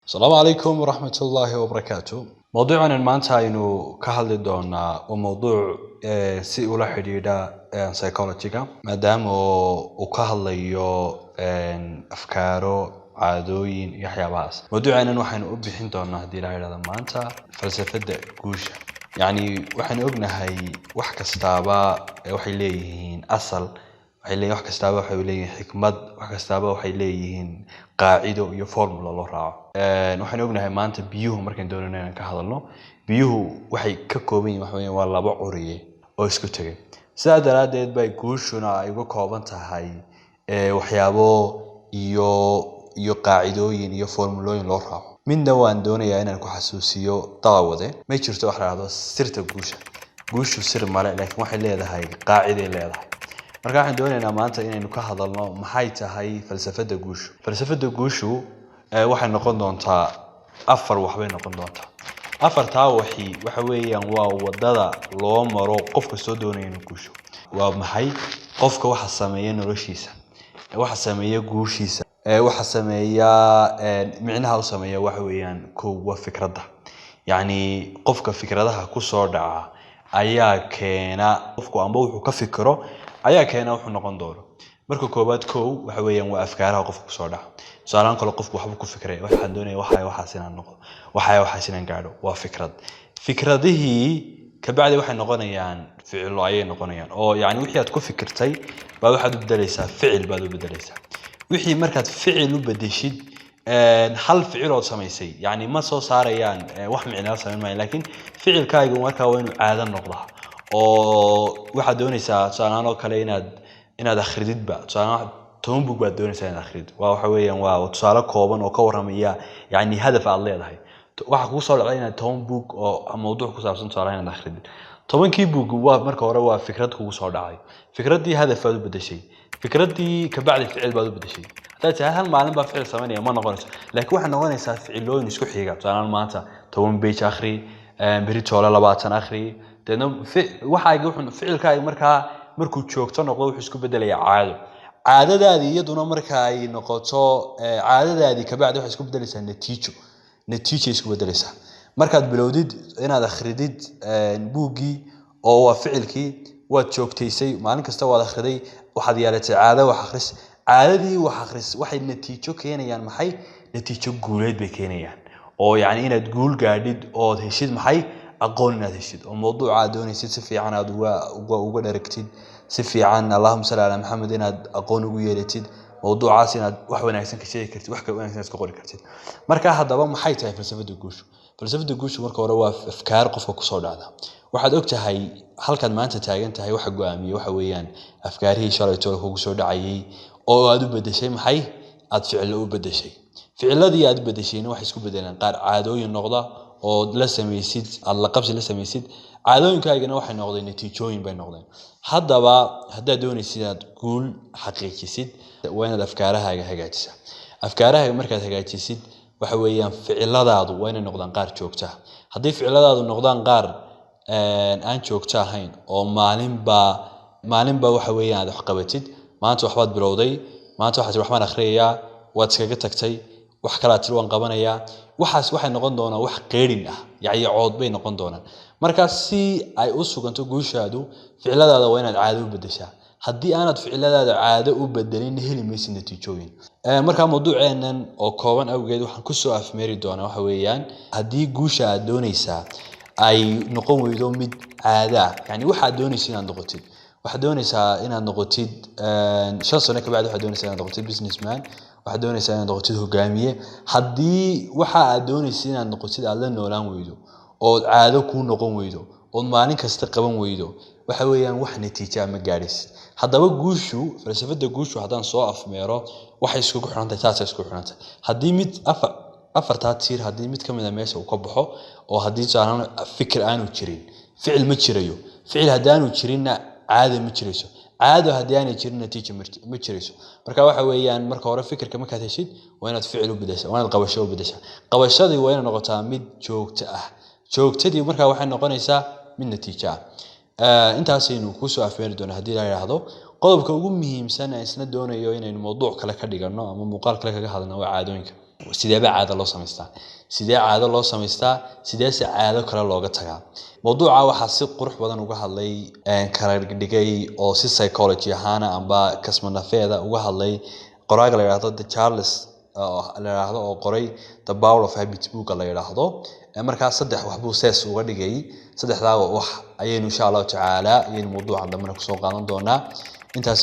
السلام عليكم ورحمة الله وبركاته. موضوعنا المانتا إنه كهل دونا وموضوع سي ولا حديدا سايكولوجيكا مادام وكهل يو أفكاره عادوين يحيى باس. موضوعنا نحن أبحث دونا هدي لهذا مانتا فلسفة جوشة. يعني وحن أبنا هاي وحكة استابا وحي ليهين أصل waxay leeyihiin wax kastaaba waxay leeyihiin xikmad wax kastaaba waxay leeyihiin qaacido iyo formula loo raaco waxaan ognahay maanta biyuhu markaan doonayno inaan ka hadalno biyuhu waxay ka kooban yihiin wax weeyaan waa laba curiye oo isku tagay sidaa daraadeed bay guushuna ay uga kooban tahay waxyaabo iyo qaacidooyin iyo formulooyin loo raaco midna waan doonayaa inaan ku xasuusiyo daawade ma jirto wax la yiraahdo sirta guushu sir male laakiin waxay leedahay qaacido leedahay marka waxaan doonaynaa maanta inaynu ka hadalno maxay tahay falsafada guushu waxay noqon doontaa afar waxbay noqon doontaa afartaa waxa weeyaan waa wadada loo maro qofka soo doonaya inuu guusho waa maxay qofka waxa sameeya noloshiisa waxa sameeya guushiisa waxa sameeya micnaha uu sameeya waxa weeyaan kuwa fikradda yani qofka fikradaha ku soo dhaca ayaa keena qofku amba wuxuu ka fikiro ayaa keena wuxuu noqon doono marka koobaad waxa weeyaan waa afkaaraha qofku ku soo dhaca su'aalan kale qofku waxba ku fikray waxaan doonayaa waxa inaan noqdo waxa inaan gaadho waa fikradihii ka bacdi waxay noqonayaan ficilo ayay noqonayaan oo yani wixii aad ku fikirtay baa waxaad u bedelaysaa ficil baad u bedelaysaa wixii markaad ficil u bedeshid hal ficil oo samaysay yani ma soo saarayaan wax micno sameeyay laakiin ficilkaagu markaa waa inuu caado noqdaa oo waxa doonaysaa su'aalaha kale inaad akhrididba su'aalaha toban book baad doonaysaa inaad akhrid waxa weeyaan waa tusaale kooban oo ka waramaya yani hadaf aad leedahay waxa kugu soo dhacay inaad toban book oo mowduuc ku saabsan tusaalaha inaad akhridid tobankii book waa marka hore waa fikrad kugu soo dhacay fikradii hadaf aad u bedeshay fikradii ka bacdi ficil baad u bedeshay hatta hal maalin baa ficil sameynaya ma noqonayso laakiin waxa noqonaysaa ficilooyin isku xiga tusaalaha maanta 10 page akhri beri toole 20 akhri waxa ficilkaaga markuu joogto noqdo wuxuu isku bedelayaa caadadaadii iyaduna marka ay noqoto caadadaadii ka bacdi waxa isku bedelaysaa natiijo isku bedelaysaa markaad bilowdid inaad akhridid buugi oo waa ficilkii waad joogtaysay maalin kasta waad akhriday waxaad yeelatay caado wax akhris caadadii wax akhris waxay natiijo keenayaan maxay natiijo guuleed bay keenayaan oo yani inaad guul gaadhid oo heshid maxay aqoon inaad heshid oo mowduuca doonaysid si fiican aad uga dharagtid si fiican Allahumma salli ala Muhammad inaad aqoon ugu yeelatid mowduucaas inaad wax wanaagsan ka sheegi kartid wax ka wanaagsan iska qori kartid marka hadaba maxay tahay falsafada guushu marka hore waa afkaar qofka ku soo dhacda waxaad ogtahay halkan maanta taagan tahay waxa go'aamiye waxa weeyaan afkaarihii shalayto kugu soo dhacayay oo aad u bedeshay maxay aad ficil u bedeshay ficiladii aad bedeshayna wax isku bedelaan qaar caadooyin noqda oo la sameeysid alla qabsi la sameeysid caadooyinkaagana waxay noqdeen natiijooyin bay noqdeen hadaba haddaad doonaysid inaad guul xaqiijisid waa inaad afkaarahaaga hagaajisaa afkaarahaaga markaad hagaajisid waxa weeyaan ficiladaadu waa inay noqdaan qaar joogta haddii ficiladaadu noqdaan qaar aan joogta ahayn oo maalinba waxa weeyaan aad wax qabatid maanta waxbaad bilowday maanta waxaan akhriyaa waad iskaga tagtay wax kala tir waan qabanayaa waxay noqon doonaa wax qeerin ah yaci cood bay noqon doonaan marka si ay u suganto guushaadu ficiladaada waa inaad caado u bedeshaa haddii aanad ficiladaada caado u bedelin heli maysid natiijooyin marka mowduuceenan oo kooban awgeed waxaan ku soo afmeeri doonaa waxa weeyaan haddii guusha aad doonaysaa ay noqon weydo mid caada yani waxa doonaysid inaad noqotid waxaad doonaysaa inaad noqotid 5 sano ka bacdi waxaad doonaysaa inaad noqotid businessman waxaad doonaysaa inaad noqotid hogaamiye haddii waxa aad doonaysid inaad noqotid aad la noolaan weydo oo caado ku noqon weydo oo maalin kasta qaban weydo waxa weeyaan wax natiijo ma gaadhaysid hadaba falsafada guushu hadaan soo afmeero waxay isku xirantahay taas isku xirantahay haddii mid afarta tiir haddii mid kamid ah meesha uu ka baxo oo haddii jaalan fikir aanu jirin ficil ma jirayo ficil hadaanu jirinna caado ma jirayso caado haddii aanay jirin natiijo ma jirayso marka waxa weeyaan marka hore fikirka markaad heshid waa inaad ficil u bedeshaa waa inaad qabasho u bedeshaa qabashadii waa inay noqotaa mid joogto ah joogtadii marka waxay noqonaysaa mid natiijo ah intaasaynu ku soo afmeeri doonaa haddii la yiraahdo qodobka ugu muhiimsan ee isna doonayo inaynu mowduuc kale ka dhigano ama muuqaal kale kaga hadalno waa caadooyinka sidee ba caado loo samaystaa sidee caado loo samaystaa sidee si caado kale looga tagaa mawduuca waxa si qurux badan uga hadlay kala dhigay oo si psychology ahaan amba kasmanafeeda uga hadlay qoraaga la yiraahdo Charles la yiraahdo oo qoray The Power of Habit book la yiraahdo markaa saddex wax buu sees uga dhigay saddexdaa wax ayaynu insha Allah taala ayaynu mawduucan dambe ku soo qaadan doonaa intaas